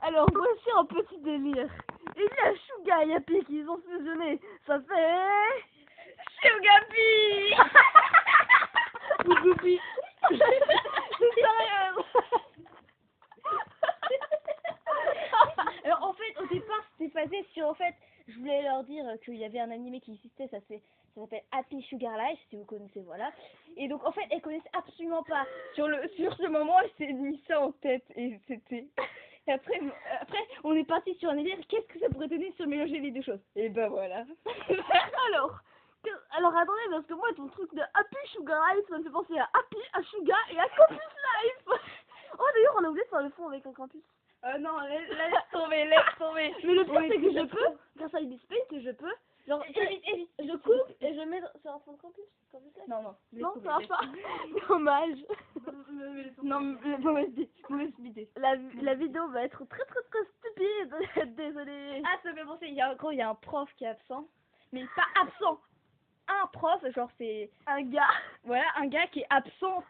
Alors, voici un petit délire. Il y a Suga et Happy qui ont fusionné. Ça fait... Sugapi. Youpi. C'est sérieux. Alors en fait, au départ, c'était basé sur, en fait, je voulais leur dire qu'il y avait un animé qui existait, ça s'appelle Happy Sugar Life, si vous connaissez, voilà. Et donc en fait, elles connaissent absolument pas. Sur ce moment, elle s'est mis ça en tête et c'était. Et après, on est parti sur un délire. Qu'est-ce que ça pourrait donner si on mélangeait les deux choses? Et ben voilà. Alors attendez, parce que moi, ton truc de Happy Sugar Life, ça me fait penser à Happy, à Suga et à Campus Life. Oh d'ailleurs, on a oublié de faire le fond avec un campus. Non, laisse tomber, laisse tomber. Mais le pire, c'est que je peux, grâce à Ibis Paint, que je peux, genre, Évite. je coupe et je mets sur un fond de campus. Life. Non, Non, ça marche pas. Dommage. Non, mauvaise idée. La vidéo va être très stupide. Désolée. Ah, ça me fait penser, il y a un prof qui est absent. Mais pas absent. Un prof, genre c'est... Un gars. Voilà, un gars qui est absent.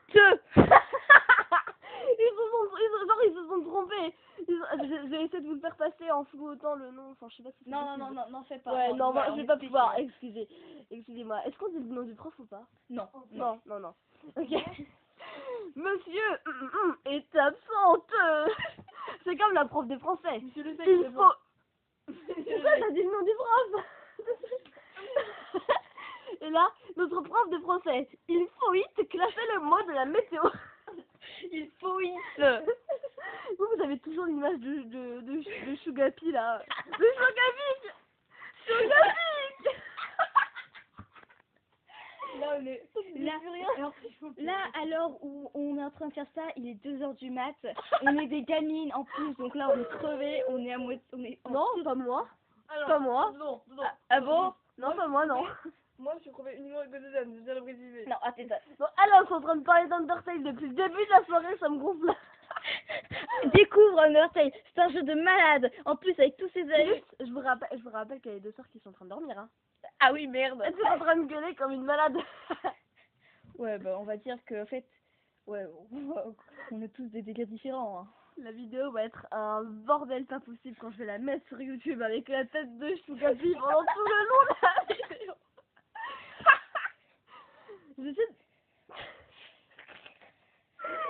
Ils se sont trompés. J'ai essayé de vous le faire passer en floutant le nom. Enfin, je sais pas si c'est Non, fais pas. Ouais, non, je vais pas pouvoir. Excusez-moi. Est-ce qu'on dit le nom du prof ou pas? Non. Ok. Monsieur est absente. C'est comme la prof de français. Monsieur le Il faut... Pourquoi t'as dit le nom du prof? Et là, notre prof de français, il faut classer le mot de la météo. Il faut Vous avez toujours l'image de Sugapi là. De Sugapi. Là, à l'heure où on est en train de faire ça, il est 2h du mat. On est des gamines en plus, donc là on est crevés, on est à moitié. Non, pas moi. Pas moi. Non. Ah bon? Non, pas moi, non. Moi, je suis crevé uniquement avec Godezan, je viens le préciser. Non, attends. Bon, alors, on est en train de parler d'Undertale depuis le début de la soirée, ça me gonfle. Découvre Undertale, c'est un jeu de malade. En plus, avec tous ces amis. Je vous rappelle qu'il y a les deux sœurs qui sont en train de dormir, hein. Ah oui, merde. Elles sont en train de gueuler comme une malade. Ouais, bah on va dire que en fait, ouais, on est tous des délires différents. Hein. La vidéo va être un bordel pas possible quand je vais la mettre sur YouTube avec la tête de Sugapi pendant tout le long de la vidéo.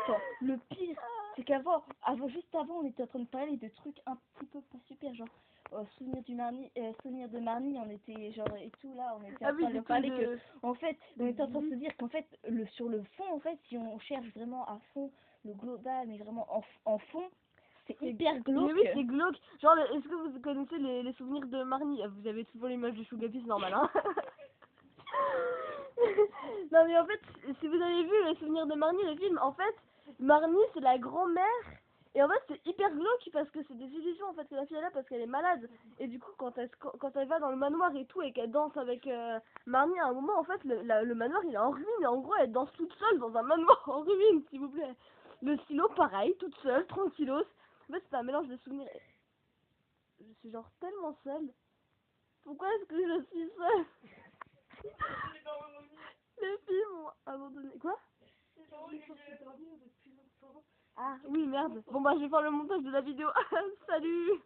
Attends, le pire, c'est juste avant, on était en train de parler de trucs un petit peu pas super, genre souvenir de Marnie, on était genre et tout là, on était en train de parler que, en fait, on était en train de se dire qu'en fait, sur le fond, en fait, si on cherche vraiment à fond le global, mais vraiment en fond, c'est hyper glauque. Mais oui, c'est glauque. Genre, est-ce que vous connaissez les souvenirs de Marnie? Vous avez toujours l'image de Sugapi, c'est normal, hein. Non mais en fait, si vous avez vu les souvenirs de Marnie, le film, en fait, Marnie c'est la grand-mère, et en fait c'est hyper glauque parce que c'est des illusions en fait que la fille elle a parce qu'elle est malade, et du coup quand elle va dans le manoir et tout et qu'elle danse avec Marnie à un moment, en fait le manoir il est en ruine, et en gros elle danse toute seule dans un manoir en ruine, s'il vous plaît. Le stylo pareil, toute seule, tranquillos. En fait c'est un mélange de souvenirs. Je suis genre tellement seule. Pourquoi est-ce que je suis seule? Les filles m'ont abandonné. Quoi? Ah oui, merde. Bon bah je vais faire le montage de la vidéo. Salut.